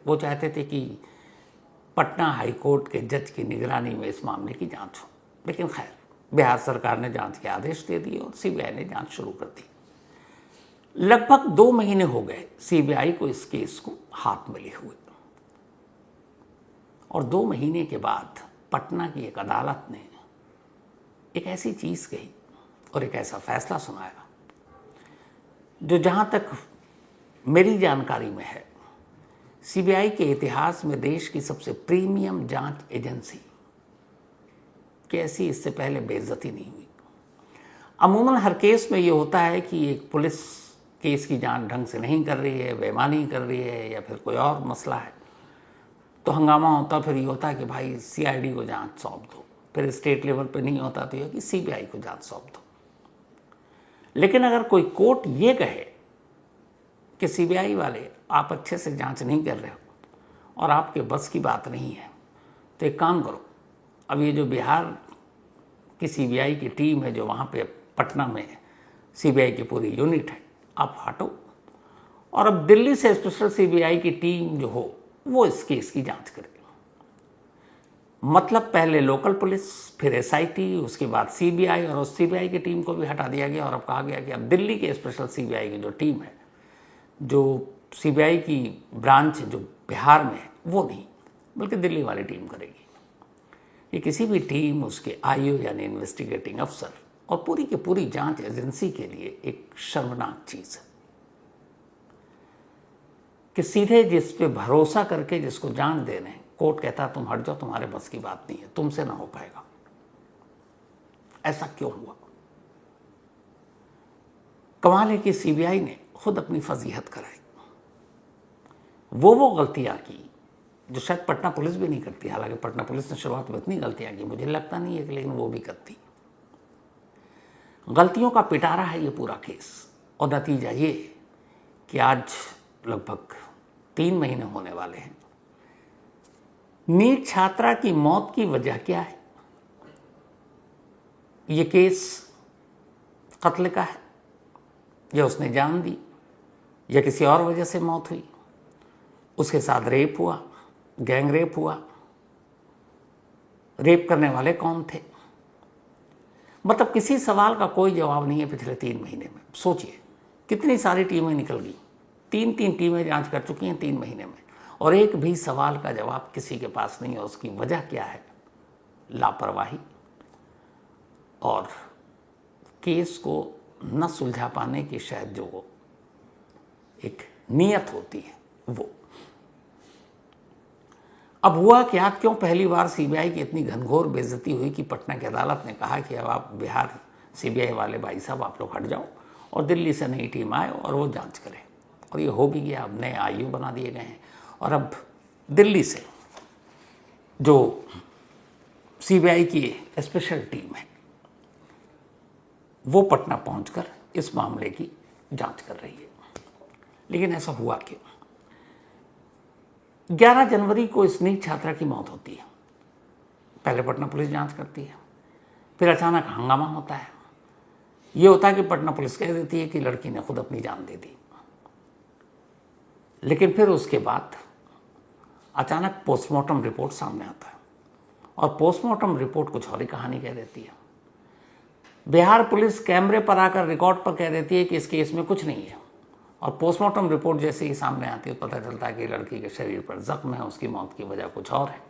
वो चाहते थे कि पटना हाई कोर्ट के जज की निगरानी में इस मामले की जांच हो, लेकिन खैर बिहार सरकार ने जांच के आदेश दे दिए और सीबीआई ने जांच शुरू कर दी। लगभग 2 महीने हो गए सीबीआई को इस केस को हाथ में लिए हुए, और 2 महीने के बाद पटना की एक अदालत ने एक ऐसी चीज कही और एक ऐसा फैसला सुनाया जो जहां तक मेरी जानकारी में है, सीबीआई के इतिहास में देश की सबसे प्रीमियम जांच एजेंसी की ऐसी इससे पहले बेइज्जती नहीं हुई। अमूमन हर केस में ये होता है कि एक पुलिस केस की जांच ढंग से नहीं कर रही है, बेईमानी कर रही है, या फिर कोई और मसला है, तो हंगामा होता, फिर ये होता है कि भाई सीआईडी को जांच सौंप दो। फिर स्टेट लेवल पे नहीं होता तो ये कि सीबीआई को जांच सौंप दो। लेकिन अगर कोई कोर्ट ये कहे कि सीबीआई वाले आप अच्छे से जांच नहीं कर रहे हो और आपके बस की बात नहीं है, तो एक काम करो, अब ये जो बिहार की सीबीआई की टीम है जो वहाँ पे पटना में सीबीआई की पूरी यूनिट है, आप हटो और अब दिल्ली से स्पेशल सीबीआई की टीम जो हो वो इस केस की जांच करे। मतलब पहले लोकल पुलिस, फिर एसआईटी, उसके बाद सीबीआई, और उस सीबीआई की टीम को भी हटा दिया गया और अब कहा गया कि अब दिल्ली के स्पेशल सीबीआई की जो टीम है, जो सीबीआई की ब्रांच जो बिहार में है, वो नहीं बल्कि दिल्ली वाली टीम करेगी। ये किसी भी टीम, उसके आईओ यानी इन्वेस्टिगेटिंग अफसर और पूरी की पूरी जांच एजेंसी के लिए एक शर्मनाक चीज है कि सीधे जिस पे भरोसा करके जिसको जांच दे रहे हैं, कोर्ट कहता तुम हट जाओ, तुम्हारे बस की बात नहीं है, तुमसे ना हो पाएगा। ऐसा क्यों हुआ? कमाल है कि सीबीआई ने खुद अपनी फजीहत कराई। वो गलतियां की जो शायद पटना पुलिस भी नहीं करती। हालांकि पटना पुलिस ने शुरुआत में इतनी गलतियां की, मुझे लगता नहीं है कि, लेकिन वो भी करती। गलतियों का पिटारा है ये पूरा केस, और नतीजा ये कि आज लगभग 3 महीने होने वाले हैं। नीट छात्रा की मौत की वजह क्या है? ये केस कत्ल का है, या उसने जान दी, या किसी और वजह से मौत हुई, उसके साथ रेप हुआ, गैंग रेप हुआ, रेप करने वाले कौन थे? मतलब किसी सवाल का कोई जवाब नहीं है पिछले 3 महीने में। सोचिए कितनी सारी टीमें निकल गई, 3 टीमें जांच कर चुकी हैं 3 महीने में, और एक भी सवाल का जवाब किसी के पास नहीं है। उसकी वजह क्या है? लापरवाही और केस को न सुलझा पाने की शायद जो एक नीयत होती है वो। अब हुआ क्या, क्यों पहली बार सीबीआई की इतनी घनघोर बेइज्जती हुई कि पटना की अदालत ने कहा कि अब आप बिहार सीबीआई वाले भाई साहब आप लोग हट जाओ और दिल्ली से नई टीम आए और वो जांच करे। और ये हो भी गया। अब नए आईओ बना दिए गए हैं और अब दिल्ली से जो सीबीआई की स्पेशल टीम है वो पटना पहुंचकर इस मामले की जांच कर रही है। लेकिन ऐसा हुआ क्यों? 11 जनवरी को इस नीट छात्रा की मौत होती है। पहले पटना पुलिस जांच करती है, फिर अचानक हंगामा होता है। ये होता है कि पटना पुलिस कह देती है कि लड़की ने खुद अपनी जान दे दी, लेकिन फिर उसके बाद अचानक पोस्टमार्टम रिपोर्ट सामने आता है और पोस्टमार्टम रिपोर्ट कुछ और ही कहानी कह देती है। बिहार पुलिस कैमरे पर आकर रिकॉर्ड पर कह देती है कि इस केस में कुछ नहीं है, और पोस्टमार्टम रिपोर्ट जैसे ही सामने आती है पता चलता है कि लड़की के शरीर पर जख्म है, उसकी मौत की वजह कुछ और है,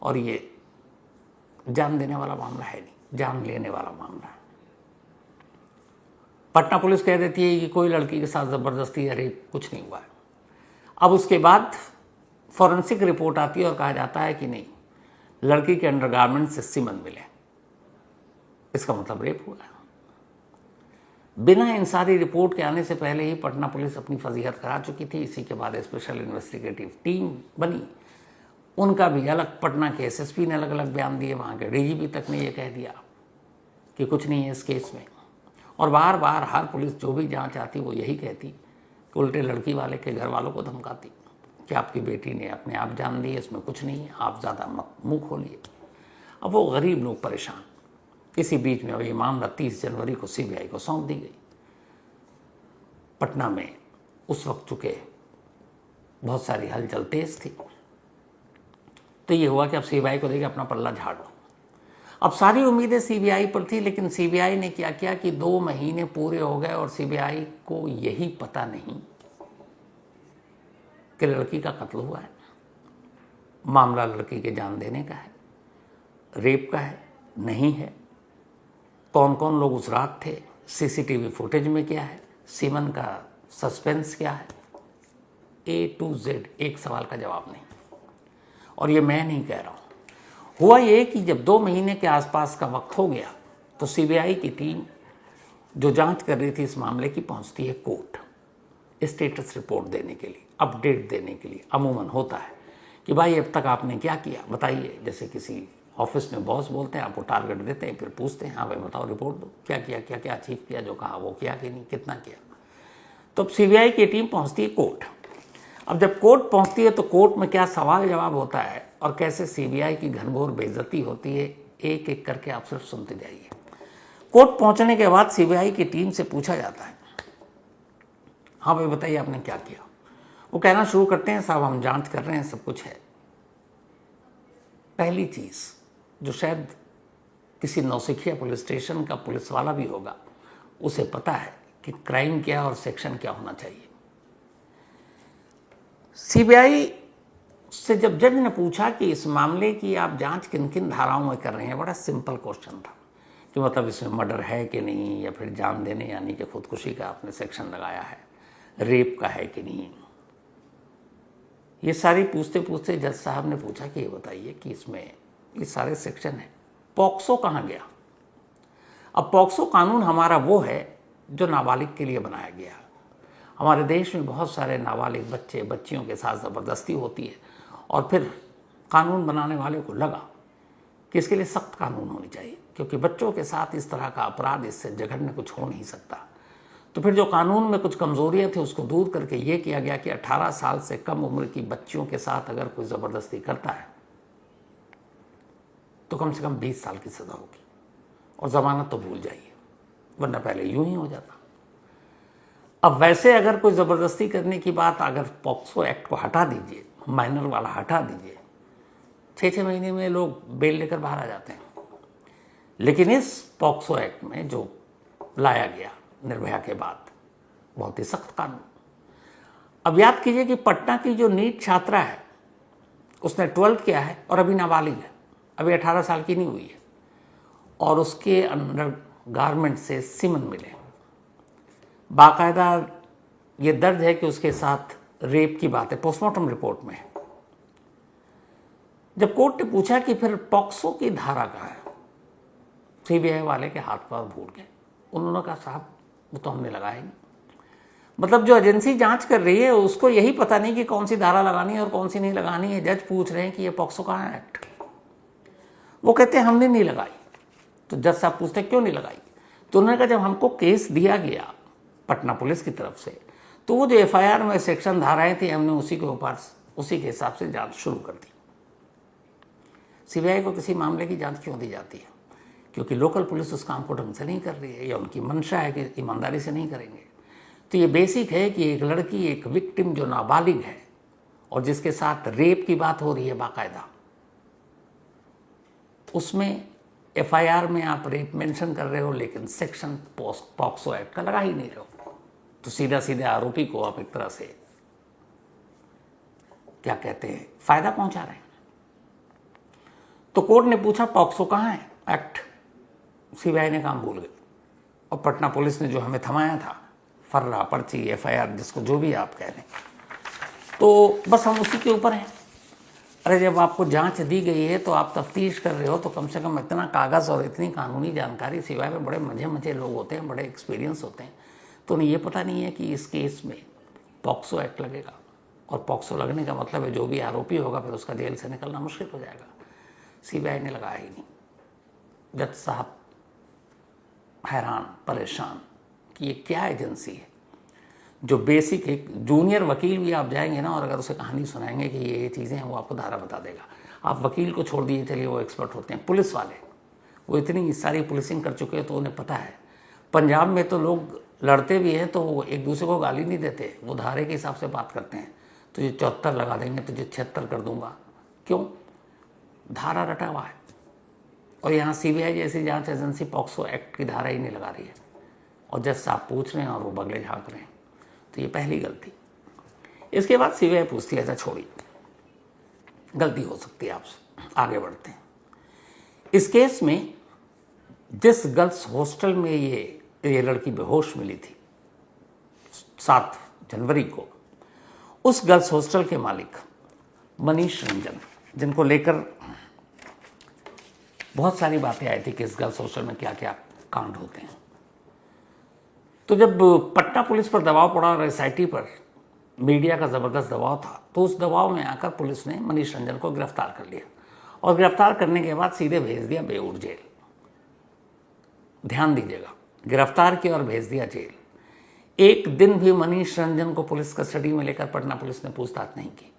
और ये जान देने वाला मामला है नहीं, जान लेने वाला मामला है। पटना पुलिस कह देती है कि कोई लड़की के साथ जबरदस्ती या रेप कुछ नहीं हुआ है। अब उसके बाद फॉरेंसिक रिपोर्ट आती है और कहा जाता है कि नहीं, लड़की के अंडरगारमेंट से सीमन मिले, इसका मतलब रेप हुआ है। बिना इन सारी रिपोर्ट के आने से पहले ही पटना पुलिस अपनी फजीहत करा चुकी थी। इसी के बाद स्पेशल इन्वेस्टिगेटिव टीम बनी, उनका भी अलग, पटना के एसएसपी ने अलग अलग बयान दिए, वहाँ के डीजीपी तक ने ये कह दिया कि कुछ नहीं है इस केस में। और बार बार हर पुलिस जो भी जांच आती वो यही कहती कि उल्टे लड़की वाले के घर वालों को धमकाती कि आपकी बेटी ने अपने आप जान दी, इसमें कुछ नहीं है, आप ज़्यादा मत मुँह खोलिए। अब वो गरीब लोग परेशान। इसी बीच में अब ये मामला 30 जनवरी को सीबीआई को सौंप दी गई। पटना में उस वक्त चुके बहुत सारी हलचल तेज थी। तो ये हुआ कि अब सीबीआई को देखिए अपना पल्ला झाड़ लो। अब सारी उम्मीदें सीबीआई पर थी, लेकिन सीबीआई ने क्या किया कि 2 महीने पूरे हो गए और सीबीआई को यही पता नहीं कि लड़की का कत्ल हुआ है, मामला लड़की के जान देने का है, रेप का है, नहीं है, कौन कौन लोग उस रात थे, सीसीटीवी फुटेज में क्या है, सीमन का सस्पेंस क्या है, A to Z एक सवाल का जवाब नहीं। और ये मैं नहीं कह रहा हूँ। हुआ ये कि जब 2 महीने के आसपास का वक्त हो गया तो सीबीआई की टीम जो जांच कर रही थी इस मामले की पहुंचती है कोर्ट, स्टेटस रिपोर्ट देने के लिए, अपडेट देने के लिए। अमूमन होता है कि भाई अब तक आपने क्या किया बताइए, जैसे किसी ऑफिस में बॉस बोलते हैं, आपको टारगेट देते हैं, फिर पूछते हैं हाँ भाई बताओ, रिपोर्ट दो, क्या किया, क्या क्या अचीव किया, जो कहा वो किया कि नहीं, कितना किया। तो अब सीबीआई की टीम पहुंचती है कोर्ट। अब जब कोर्ट पहुंचती है तो कोर्ट में क्या सवाल जवाब होता है और कैसे सीबीआई की घनघोर बेइज्जती होती है, एक एक करके आप सिर्फ सुनते जाइए। कोर्ट पहुंचने के बाद सीबीआई की टीम से पूछा जाता है, हाँ भाई बताइए आपने क्या किया। वो कहना शुरू करते हैं, साहब हम जांच कर रहे हैं, सब कुछ है। पहली चीज जो शायद किसी नौसिखिया पुलिस स्टेशन का पुलिस वाला भी होगा, उसे पता है कि क्राइम क्या और सेक्शन क्या होना चाहिए। सीबीआई से जब जज ने पूछा कि इस मामले की आप जांच किन किन धाराओं में कर रहे हैं, बड़ा सिंपल क्वेश्चन था कि मतलब इसमें मर्डर है कि नहीं, या फिर जान देने यानी कि खुदकुशी का आपने सेक्शन लगाया है, रेप का है कि नहीं। ये सारी पूछते पूछते जज साहब ने पूछा कि ये बताइए कि इसमें ये सारे सेक्शन है, पॉक्सो कहाँ गया। अब पॉक्सो कानून हमारा वो है जो नाबालिग के लिए बनाया गया। हमारे देश में बहुत सारे नाबालिग बच्चे बच्चियों के साथ ज़बरदस्ती होती है और फिर कानून बनाने वाले को लगा कि इसके लिए सख्त कानून होनी चाहिए, क्योंकि बच्चों के साथ इस तरह का अपराध, इससे जघन्य कुछ हो नहीं सकता। तो फिर जो कानून में कुछ कमज़ोरियाँ थी उसको दूर करके ये किया गया कि 18 साल से कम उम्र की बच्चियों के साथ अगर कोई ज़बरदस्ती करता है तो कम से कम 20 साल की सज़ा होगी और ज़मानत तो भूल जाइए, वरना पहले यूं ही हो जाता। अब वैसे अगर कोई ज़बरदस्ती करने की बात, अगर पॉक्सो एक्ट को हटा दीजिए, माइनर वाला हटा दीजिए, 6-6 महीने में लोग बेल लेकर बाहर आ जाते हैं। लेकिन इस पॉक्सो एक्ट में जो लाया गया निर्भया के बाद, बहुत ही सख्त कानून। अब याद कीजिए कि पटना की जो नीट छात्रा है उसने 12th किया है और अभी नाबालिग है, अभी 18 साल की नहीं हुई है, और उसके अंडर गारमेंट से सीमन मिले। बाकायदा ये दर्ज है कि उसके साथ रेप की बात है, पोस्टमार्टम रिपोर्ट में है। जब कोर्ट ने पूछा कि फिर पॉक्सो की धारा कहाँ है, सीबीआई वाले के हाथ पर भूल गए। उन्होंने कहा साहब वो तो हमने लगाया नहीं। मतलब जो एजेंसी जांच कर रही है उसको यही पता नहीं कि कौन सी धारा लगानी है और कौन सी नहीं लगानी है। जज पूछ रहे हैं कि ये पॉक्सो कहाँ है एक्ट, वो कहते हैं हमने नहीं लगाई। तो जज साहब पूछते क्यों नहीं लगाई, तो उन्होंने कहा जब हमको केस दिया गया पटना पुलिस की तरफ से तो वो जो एफआईआर में सेक्शन धाराएं थी हमने उसी के ऊपर उसी के हिसाब से जांच शुरू कर दी। सीबीआई को किसी मामले की जांच क्यों दी जाती है? क्योंकि लोकल पुलिस उस काम को ढंग से नहीं कर रही है, या उनकी मंशा है कि ईमानदारी से नहीं करेंगे। तो ये बेसिक है कि एक लड़की, एक विक्टिम जो नाबालिग है और जिसके साथ रेप की बात हो रही है बाकायदा, उसमें एफआईआर में आप रेप मेंशन कर रहे हो लेकिन सेक्शन पॉक्सो एक्ट का लगा ही नहीं रहे हो, तो सीधा सीधा आरोपी को आप एक तरह से क्या कहते हैं, फायदा पहुंचा रहे हैं। तो कोर्ट ने पूछा पॉक्सो कहाँ है एक्ट, सीबीआई ने काम भूल गए। और पटना पुलिस ने जो हमें थमाया था, फर्रा, पर्ची, एफआईआर, जिसको जो भी आप कह रहे हैं, तो बस हम उसी के ऊपर हैं। अरे जब आपको जांच दी गई है तो आप तफ्तीश कर रहे हो तो कम से कम इतना कागज़ और इतनी कानूनी जानकारी, सिवाय में बड़े मजे लोग होते हैं, बड़े एक्सपीरियंस होते हैं, तो उन्हें ये पता नहीं है कि इस केस में पॉक्सो एक्ट लगेगा। और पॉक्सो लगने का मतलब है जो भी आरोपी होगा फिर उसका जेल से निकलना मुश्किल हो जाएगा। सीबीआई ने लगाया ही नहीं। जज साहब हैरान, परेशान कि ये क्या एजेंसी है जो बेसिक, एक जूनियर वकील भी आप जाएंगे ना और अगर उसे कहानी सुनाएंगे कि ये चीज़ें हैं, वो आपको धारा बता देगा। आप वकील को छोड़ दीजिए, चलिए वो एक्सपर्ट होते हैं। पुलिस वाले वो इतनी सारी पुलिसिंग कर चुके हैं तो उन्हें पता है। पंजाब में तो लोग लड़ते भी हैं तो वो एक दूसरे को गाली नहीं देते, वो धारे के हिसाब से बात करते हैं। तुझे 74 लगा देंगे, तुझे 76 कर दूंगा। क्यों? धारा रटा हुआ है। और यहाँ सीबीआई जैसी जांच एजेंसी पॉक्सो एक्ट की धारा ही नहीं लगा रही है, और जज साहब पूछ रहे हैं और वो बगले झाँक रहे हैं। तो ये पहली गलती। इसके बाद सीबीआई पूछती है, अच्छा छोड़िए, गलती हो सकती है आपसे, आगे बढ़ते हैं। इस केस में जिस गर्ल्स हॉस्टल में ये लड़की बेहोश मिली थी 7 जनवरी को, उस गर्ल्स हॉस्टल के मालिक मनीष रंजन, जिनको लेकर बहुत सारी बातें आई थी कि इस गर्ल्स हॉस्टल में क्या क्या कांड होते हैं, तो जब पटना पुलिस पर दबाव पड़ा और एसआईटी पर मीडिया का ज़बरदस्त दबाव था, तो उस दबाव में आकर पुलिस ने मनीष रंजन को गिरफ्तार कर लिया, और गिरफ्तार करने के बाद सीधे भेज दिया बेऊर जेल। ध्यान दीजिएगा, गिरफ्तार किया और भेज दिया जेल। एक दिन भी मनीष रंजन को पुलिस कस्टडी में लेकर पटना पुलिस ने पूछताछ नहीं की,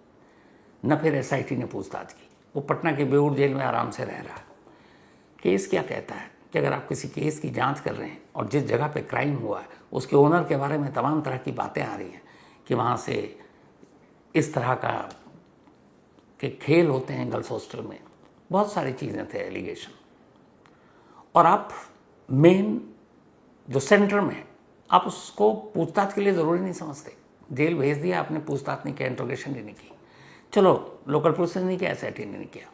न फिर एसआईटी ने पूछताछ की। वो पटना के बेऊर जेल में आराम से रह रहा है। केस क्या कहता है कि अगर आप किसी केस की जांच कर रहे हैं और जिस जगह पे क्राइम हुआ है उसके ओनर के बारे में तमाम तरह की बातें आ रही हैं कि वहाँ से इस तरह का के खेल होते हैं गर्ल्स हॉस्टल में, बहुत सारी चीज़ें थे एलिगेशन, और आप मेन जो सेंटर में आप उसको पूछताछ के लिए ज़रूरी नहीं समझते। जेल भेज दिया आपने, पूछताछ नहीं किया, इंट्रोगेशन ही नहीं की, चलो लोकल पुलिस ने नहीं किया, एसआईटी ने नहीं किया।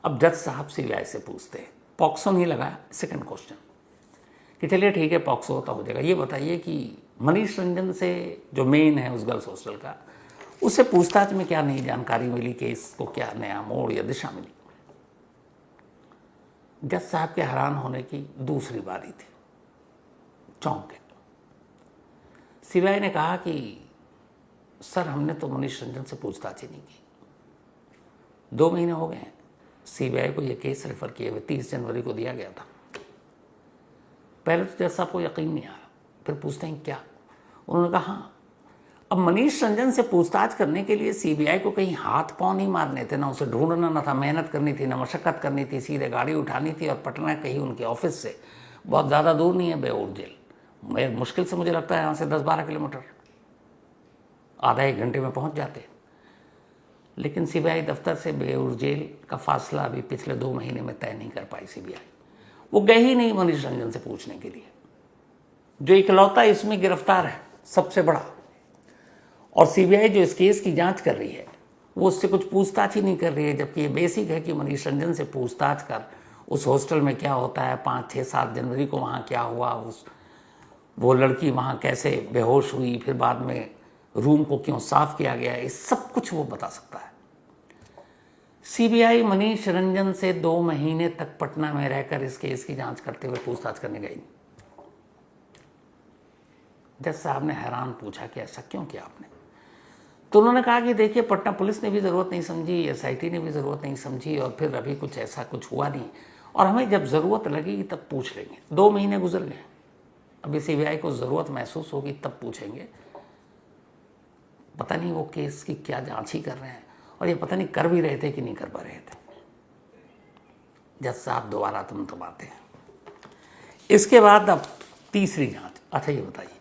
अब जज साहब सीबीआई से पूछते हैं, पॉक्सो नहीं लगाया, सेकंड क्वेश्चन कि चलिए ठीक है पॉक्सो होता हो जाएगा, ये बताइए कि मनीष रंजन से जो मेन है उस गर्ल्स हॉस्टल का, उससे पूछताछ में क्या नई जानकारी मिली, केस को क्या नया मोड़ या दिशा मिली। जज साहब के हैरान होने की दूसरी बारी थी, चौंक गए। सीबीआई ने कहा कि सर हमने तो मनीष रंजन से पूछताछ ही नहीं की, 2 महीने हो गए हैं सीबीआई को ये केस रेफर किए हुए, 30 जनवरी को दिया गया था। पहले तो जज साहब को यकीन नहीं आया, फिर पूछते हैं क्या, उन्होंने कहा हाँ। अब मनीष रंजन से पूछताछ करने के लिए सीबीआई को कहीं हाथ पांव नहीं मारने थे, ना उसे ढूंढना ना था, मेहनत करनी थी, ना मशक्कत करनी थी, सीधे गाड़ी उठानी थी और पटना कहीं उनके ऑफिस से बहुत ज़्यादा दूर नहीं है बेऊर जेल, मुश्किल से मुझे लगता है यहाँ से 10-12 किलोमीटर, आधा 1 घंटे में पहुँच जाते। लेकिन सीबीआई दफ्तर से बेऊर जेल का फासला अभी पिछले 2 महीने में तय नहीं कर पाई सीबीआई। वो गए ही नहीं मनीष रंजन से पूछने के लिए, जो इकलौता इसमें गिरफ्तार है, सबसे बड़ा, और सीबीआई जो इस केस की जांच कर रही है वो उससे कुछ पूछताछ ही नहीं कर रही है, जबकि ये बेसिक है कि मनीष रंजन से पूछताछ कर उस हॉस्टल में क्या होता है, 5, 6, 7 जनवरी को वहाँ क्या हुआ, वो लड़की वहाँ कैसे बेहोश हुई, फिर बाद में रूम को क्यों साफ किया गया, ये सब कुछ वो बता सकता है। सीबीआई मनीष रंजन से 2 महीने तक पटना में रहकर इस केस की जांच करते हुए पूछताछ करने गई। जज साहब ने हैरान पूछा कि ऐसा क्यों किया आपने, तो उन्होंने कहा कि देखिए पटना पुलिस ने भी ज़रूरत नहीं समझी, एसआईटी ने भी ज़रूरत नहीं समझी, और फिर अभी कुछ ऐसा कुछ हुआ नहीं, और हमें जब ज़रूरत लगेगी तब पूछ लेंगे। 2 महीने गुजर गए, अभी सीबीआई को ज़रूरत महसूस होगी तब पूछेंगे। पता नहीं वो केस की क्या जांच ही कर रहे हैं, और ये पता नहीं कर भी रहे थे कि नहीं कर पा रहे थे। जज साहब दोबारा तुम आते हैं। इसके बाद अब तीसरी जांच। अच्छा ये बताइए,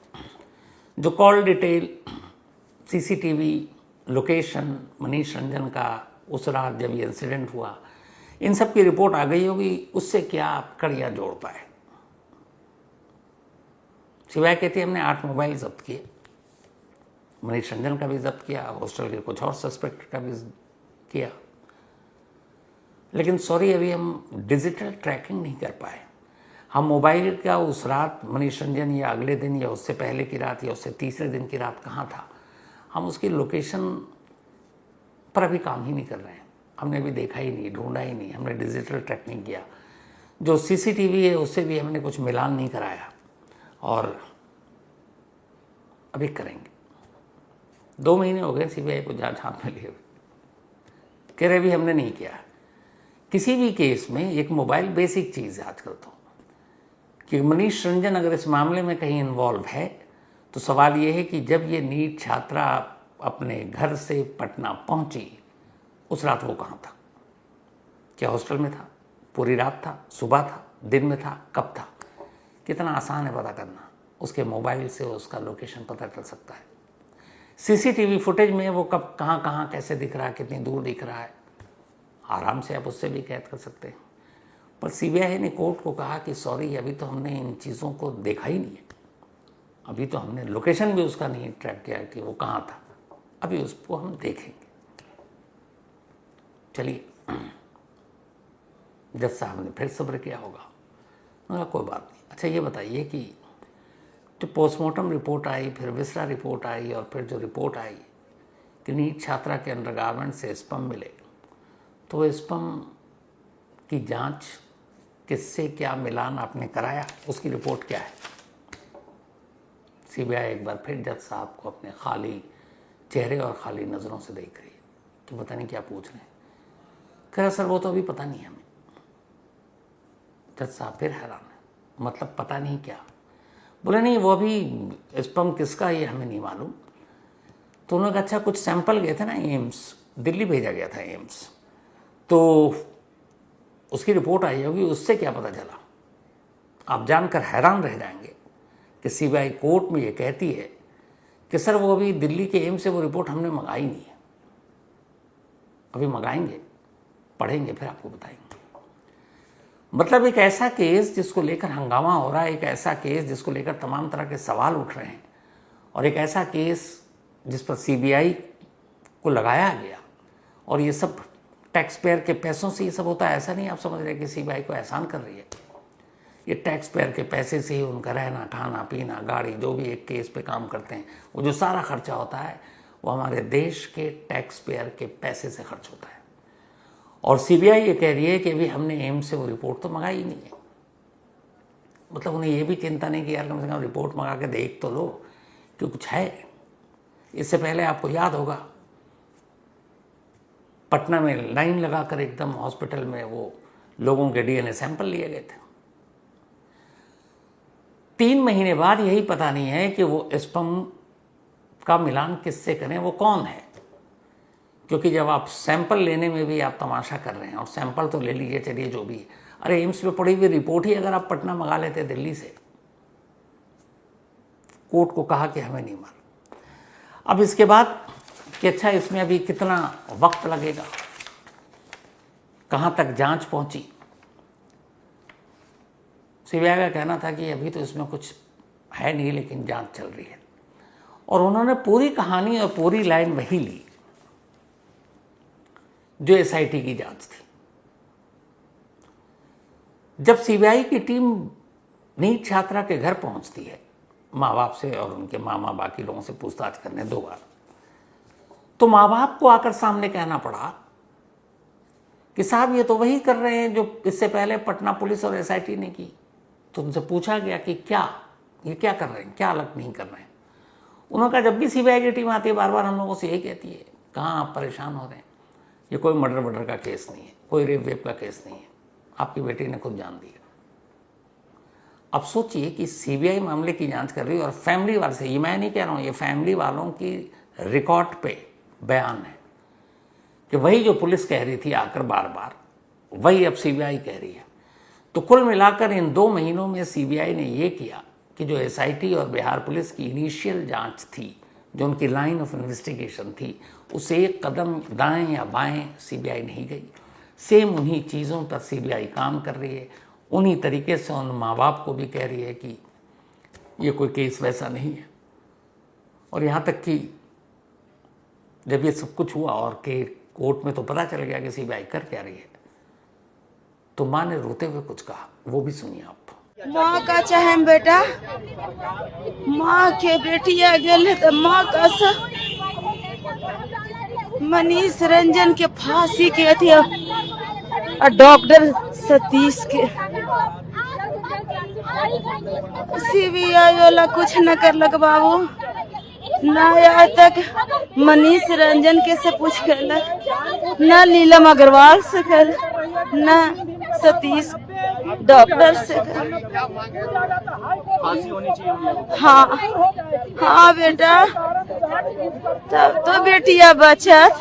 जो call detail, CCTV location Manish Ranjan का उस रात जब ये इंसिडेंट हुआ, इन सब की रिपोर्ट आ गई होगी, उससे क्या आप कड़ियाँ जोड़ पाए। सिवाय कहती है हमने 8 मोबाइल जब्त किए, मनीष रंजन का भी जब्त किया, हॉस्टल के कुछ और सस्पेक्ट का भी किया, लेकिन सॉरी अभी हम डिजिटल ट्रैकिंग नहीं कर पाए। हम मोबाइल का उस रात मनीष रंजन या अगले दिन या उससे पहले की रात या उससे तीसरे दिन की रात कहाँ था, हम उसकी लोकेशन पर अभी काम ही नहीं कर रहे हैं। हमने अभी देखा ही नहीं, ढूंढा ही नहीं, हमने डिजिटल ट्रैक नहीं किया। जो सीसीटीवी है उससे भी हमने कुछ मिलान नहीं कराया, और अभी करेंगे। 2 महीने हो गए सीबीआई को जांच हाथ में लिए हुए, कह रहे भी हमने नहीं किया। किसी भी केस में एक मोबाइल बेसिक चीज़ है आजकल, तो कि मनीष रंजन अगर इस मामले में कहीं इन्वॉल्व है तो सवाल ये है कि जब ये नीट छात्रा अपने घर से पटना पहुंची, उस रात वो कहाँ था, क्या हॉस्टल में था, पूरी रात था, सुबह था, दिन में था, कब था। कितना आसान है पता करना, उसके मोबाइल से उसका लोकेशन पता कर सकता है। सीसीटीवी फुटेज में वो कब कहाँ कहाँ कैसे दिख रहा है, कितनी दूर दिख रहा है, आराम से आप उससे भी कैद कर सकते हैं। पर सीबीआई ने कोर्ट को कहा कि सॉरी, अभी तो हमने इन चीज़ों को देखा ही नहीं है, अभी तो हमने लोकेशन भी उसका नहीं ट्रैक किया कि वो कहाँ था, अभी उसको हम देखेंगे। चलिए, जज साहब ने फिर सब्र किया होगा, मगर कोई बात नहीं। अच्छा ये बताइए कि जो पोस्टमार्टम रिपोर्ट आई, फिर विसरा रिपोर्ट आई, और फिर जो रिपोर्ट आई कि नीट छात्रा के अंडरगारमेंट से स्पर्म मिले, तो स्पर्म की जांच किससे क्या मिलान आपने कराया, उसकी रिपोर्ट क्या है? सीबीआई एक बार फिर जज साहब को अपने खाली चेहरे और खाली नज़रों से देख रही है कि पता नहीं क्या पूछ रहे हैं। कह रहा सर वो तो अभी पता नहीं हमें। जज साहब फिर हैरान है, मतलब पता नहीं क्या? बोले नहीं, वो अभी स्पर्म किसका ये हमें नहीं मालूम। तो उन्होंने कहा अच्छा, कुछ सैंपल गए थे ना एम्स, दिल्ली भेजा गया था एम्स, तो उसकी रिपोर्ट आई होगी, उससे क्या पता चला? आप जानकर हैरान रह जाएंगे कि सीबीआई कोर्ट में ये कहती है कि सर वो अभी दिल्ली के एम्स से वो रिपोर्ट हमने मंगाई नहीं है, अभी मंगाएंगे, पढ़ेंगे, फिर आपको बताएंगे। मतलब एक ऐसा केस जिसको लेकर हंगामा हो रहा है, एक ऐसा केस जिसको लेकर तमाम तरह के सवाल उठ रहे हैं, और एक ऐसा केस जिस पर सीबीआई को लगाया गया, और ये सब टैक्स पेयर के पैसों से ये सब होता है। ऐसा नहीं आप समझ रहे कि सीबीआई को एहसान कर रही है, ये टैक्स पेयर के पैसे से ही उनका रहना, खाना, पीना, गाड़ी, जो भी एक केस पे काम करते हैं, वो जो सारा खर्चा होता है वो हमारे देश के टैक्स पेयर के पैसे से खर्च होता है। और सीबीआई ये कह रही है कि अभी हमने एम्स से वो रिपोर्ट तो मंगाई ही नहीं है। मतलब उन्हें ये भी चिंता नहीं कि यार कम से कम रिपोर्ट मंगा के देख तो लो कि कुछ है। इससे पहले आपको याद होगा पटना में लाइन लगाकर एकदम हॉस्पिटल में वो लोगों के डीएनए सैंपल लिए गए थे। 3 महीने बाद यही पता नहीं है कि वो स्पर्म का मिलान किससे करें, वो कौन है। क्योंकि जब आप सैंपल लेने में भी आप तमाशा कर रहे हैं, और सैंपल तो ले लीजिए, चलिए जो भी, अरे एम्स में पड़ी हुई रिपोर्ट ही अगर आप पटना मंगा लेते दिल्ली से, कोर्ट को कहा कि हमें नहीं मालूम। अब इसके बाद कि अच्छा इसमें अभी कितना वक्त लगेगा, कहाँ तक जांच पहुंची। सीबीआई का कहना था कि अभी तो इसमें कुछ है नहीं, लेकिन जांच चल रही है, और उन्होंने पूरी कहानी और पूरी लाइन वही ली जो एसआईटी की जांच थी। जब सीबीआई की टीम नीट छात्रा के घर पहुंचती है, माँ बाप से और उनके मामा बाकी लोगों से पूछताछ करने 2 बार, तो माँ बाप को आकर सामने कहना पड़ा कि साहब ये तो वही कर रहे हैं जो इससे पहले पटना पुलिस और एसआईटी ने की। तो उनसे पूछा गया कि क्या ये क्या कर रहे हैं, क्या अलग नहीं कर रहे हैं। उन्होंने कहा जब भी सीबीआई की टीम आती है बार बार हम लोगों से यही कहती है, कहाँ आप परेशान हो रहे हैं, ये कोई मर्डर का केस नहीं है, कोई रेप वेप का केस नहीं है, आपकी बेटी ने खुद जान दिया। अब सोचिए कि सीबीआई मामले की जांच कर रही है, और फैमिली वाले से, ये मैं नहीं कह रहा हूँ, ये फैमिली वालों की रिकॉर्ड पे बयान है कि वही जो पुलिस कह रही थी आकर बार बार, वही अब सीबीआई कह रही है। तो कुल मिलाकर इन 2 महीनों में सीबीआई ने ये किया कि जो एसआईटी और बिहार पुलिस की इनिशियल जांच थी, जो उनकी लाइन ऑफ इन्वेस्टिगेशन थी, उससे एक कदम दाएं या बाएं सीबीआई नहीं गई। सेम उन्हीं चीज़ों पर सीबीआई काम कर रही है, उन्हीं तरीके से उन माँ बाप को भी कह रही है कि ये कोई केस वैसा नहीं है। और यहाँ तक कि जब ये सब कुछ हुआ और के कोर्ट में तो पता चल गया कि सीबीआई कर क्या रही है, तो माँ ने रोते हुए कुछ कहा, वो भी सुनिए आप। माँ का चाहे बेटा, माँ के बेटिया गेल तो माँ का मनीष रंजन के फांसी के अथी, और डॉक्टर सतीश के, सीबीआई वाला कुछ न करलक बाबू, न आज तक मनीष रंजन के से पूछ कर, न नीलम अग्रवाल से कर, न सतीश डॉक्टर से कर। हाँ हाँ बेटा, तब तो बेटिया बचत,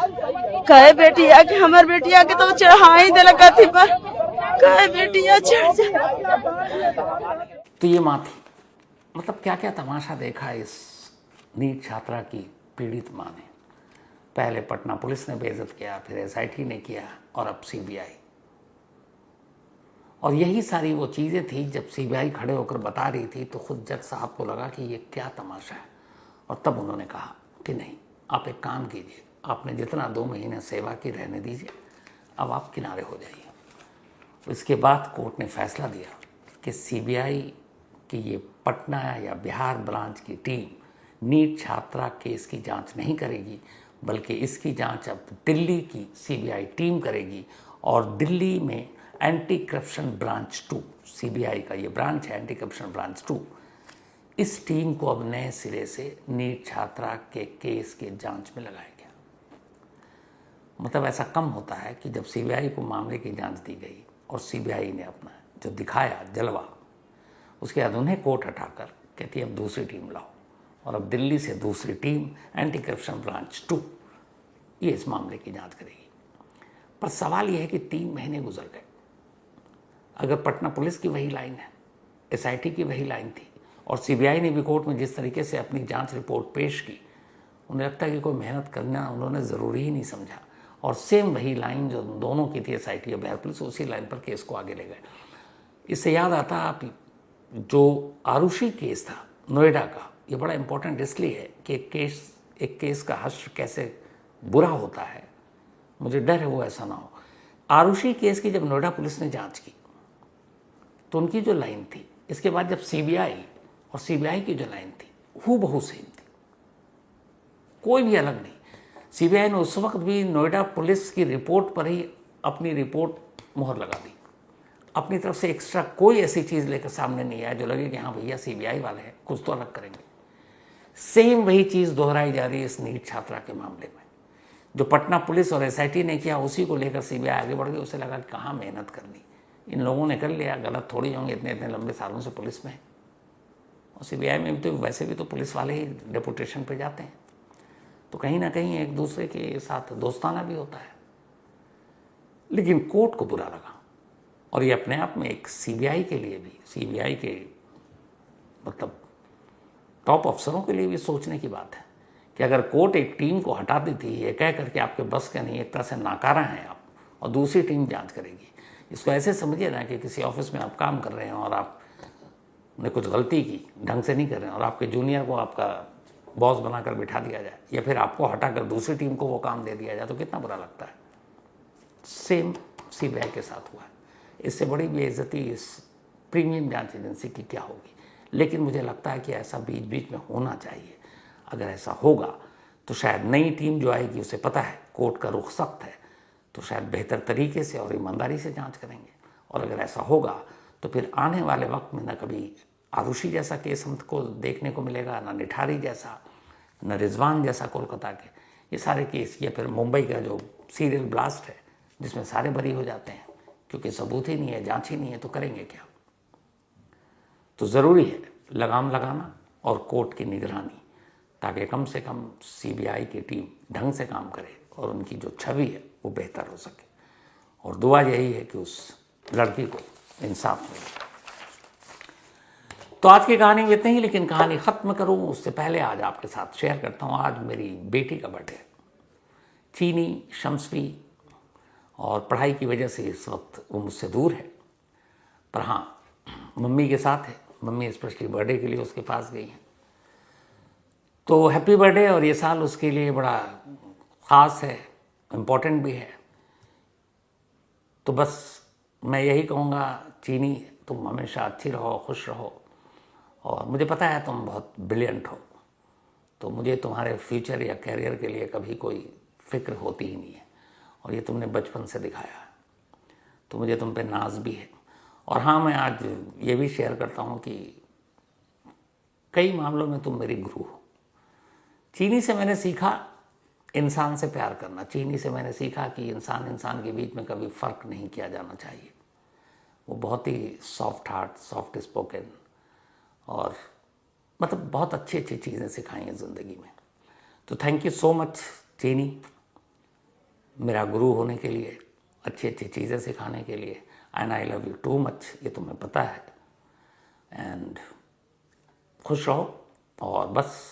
कहे बेटिया के, हमार बेटिया के तो चढ़ाई दिलक अथी पर, कहे बेटिया चढ़ जाए। तो ये माँ थी। मतलब क्या क्या तमाशा देखा इस नीट छात्रा की पीड़ित माँ ने। पहले पटना पुलिस ने बेइज्जत किया, फिर एसआईटी ने किया और अब सीबीआई। और यही सारी वो चीज़ें थी, जब सीबीआई खड़े होकर बता रही थी तो खुद जज साहब को लगा कि ये क्या तमाशा है। और तब उन्होंने कहा कि नहीं, आप एक काम कीजिए, आपने जितना 2 महीने सेवा की रहने दीजिए, अब आप किनारे हो जाइए। इसके बाद कोर्ट ने फैसला दिया कि सीबीआई की ये पटना या बिहार ब्रांच की टीम नीट छात्रा केस की जांच नहीं करेगी, बल्कि इसकी जांच अब दिल्ली की सीबीआई टीम करेगी। और दिल्ली में एंटी करप्शन ब्रांच 2, सीबीआई का ये ब्रांच है एंटी करप्शन ब्रांच 2, इस टीम को अब नए सिरे से नीट छात्रा के केस के जांच में लगाया गया। मतलब ऐसा कम होता है कि जब सीबीआई को मामले की जांच दी गई और सीबीआई ने अपना जो दिखाया जलवा, उसके बाद उन्हें कोर्ट हटाकर कहती है अब दूसरी टीम लाओ। और अब दिल्ली से दूसरी टीम एंटी करप्शन ब्रांच 2 ये इस मामले की जांच करेगी। पर सवाल यह है कि 3 महीने गुजर गए। अगर पटना पुलिस की वही लाइन है, एसआईटी की वही लाइन थी, और सीबीआई ने भी कोर्ट में जिस तरीके से अपनी जांच रिपोर्ट पेश की, उन्हें लगता है कि कोई मेहनत करना उन्होंने ज़रूरी ही नहीं समझा। और सेम वही लाइन जो दोनों की थी, एसआईटी और बिहार पुलिस, उसी लाइन पर केस को आगे ले गए। इससे याद आता, आप जो आरुषि केस था नोएडा का, ये बड़ा इंपॉर्टेंट इसलिए है कि एक केस का हश्र कैसे बुरा होता है, मुझे डर है वो ऐसा ना हो। आरुषि केस की जब नोएडा पुलिस ने जांच की तो उनकी जो लाइन थी, इसके बाद जब सीबीआई और सीबीआई की जो लाइन थी हूबहू सेम थी, कोई भी अलग नहीं। सीबीआई ने उस वक्त भी नोएडा पुलिस की रिपोर्ट पर ही अपनी रिपोर्ट मोहर लगा दी। अपनी तरफ से एक्स्ट्रा कोई ऐसी चीज़ लेकर सामने नहीं आया जो लगे कि हाँ भैया सीबीआई वाले हैं, कुछ तो अलग करेंगे। सेम वही चीज़ दोहराई जा रही है इस नीट छात्रा के मामले में। जो पटना पुलिस और एसआईटी ने किया, उसी को लेकर सीबीआई आगे बढ़ गई। उसे लगा कि कहाँ मेहनत करनी, इन लोगों ने कर लिया, गलत थोड़ी होंगे, इतने इतने लंबे सालों से पुलिस में। और सीबीआई में भी तो वैसे भी तो पुलिस वाले ही डेपुटेशन पे जाते हैं, तो कहीं ना कहीं एक दूसरे के साथ दोस्ताना भी होता है। लेकिन कोर्ट को बुरा लगा, और ये अपने आप में एक सीबीआई के लिए भी, सीबीआई के मतलब टॉप अफसरों के लिए भी सोचने की बात है कि अगर कोर्ट एक टीम को हटा देती है ये कह करके आपके बस का नहीं, एक तरह से नाकारा हैं आप, और दूसरी टीम जांच करेगी। इसको ऐसे समझिए ना कि किसी ऑफिस में आप काम कर रहे हैं और आपने कुछ गलती की, ढंग से नहीं कर रहे हैं, और आपके जूनियर को आपका बॉस बनाकर बिठा दिया जाए, या फिर आपको हटाकर दूसरी टीम को वो काम दे दिया जाए, तो कितना बुरा लगता है। सेम सीबीआई के साथ हुआ है। इससे बड़ी बेइज्जती इस प्रीमियम जांच एजेंसी की क्या होगी। लेकिन मुझे लगता है कि ऐसा बीच बीच में होना चाहिए। अगर ऐसा होगा तो शायद नई टीम जो आएगी उसे पता है कोर्ट का रुख सख्त है, तो शायद बेहतर तरीके से और ईमानदारी से जांच करेंगे। और अगर ऐसा होगा तो फिर आने वाले वक्त में न कभी आरुषि जैसा केस हमको देखने को मिलेगा, ना निठारी जैसा, न रिजवान जैसा कोलकाता के ये सारे केस, या फिर मुंबई का जो सीरियल ब्लास्ट है जिसमें सारे बरी हो जाते हैं क्योंकि सबूत ही नहीं है, जांच ही नहीं है, तो करेंगे क्या। तो ज़रूरी है लगाम लगाना और कोर्ट की निगरानी, ताकि कम से कम सीबीआई की टीम ढंग से काम करे और उनकी जो छवि है वो बेहतर हो सके। और दुआ यही है कि उस लड़की को इंसाफ मिले। तो आज की कहानी में इतने ही, लेकिन कहानी ख़त्म करूँ उससे पहले आज आपके साथ शेयर करता हूँ, आज मेरी बेटी का बर्थडे। चीनी शम्सवी, और पढ़ाई की वजह से इस वक्त वो मुझसे दूर है, पर हाँ मम्मी के साथ है। मम्मी स्पेशली बर्थडे के लिए उसके पास गई हैं। तो हैप्पी बर्थडे। और ये साल उसके लिए बड़ा ख़ास है, इम्पोर्टेंट भी है। तो बस मैं यही कहूँगा, चीनी तुम हमेशा अच्छी रहो, खुश रहो। और मुझे पता है तुम बहुत ब्रिलियंट हो, तो मुझे तुम्हारे फ्यूचर या कैरियर के लिए कभी कोई फिक्र होती ही नहीं है, और ये तुमने बचपन से दिखाया है, तो मुझे तुम पे नाज भी है। और हाँ, मैं आज ये भी शेयर करता हूँ कि कई मामलों में तुम मेरी गुरु हो। चीनी से मैंने सीखा इंसान से प्यार करना। चीनी से मैंने सीखा कि इंसान इंसान के बीच में कभी फ़र्क नहीं किया जाना चाहिए। वो बहुत ही सॉफ्ट हार्ट, सॉफ्ट स्पोकन, और मतलब बहुत अच्छी अच्छी चीज़ें सिखाई हैं ज़िंदगी में। तो थैंक यू सो मच चीनी, मेरा गुरु होने के लिए, अच्छी अच्छी चीज़ें सिखाने के लिए। And I love you too much, ये तुम्हें पता है। एंड खुश रहो, और बस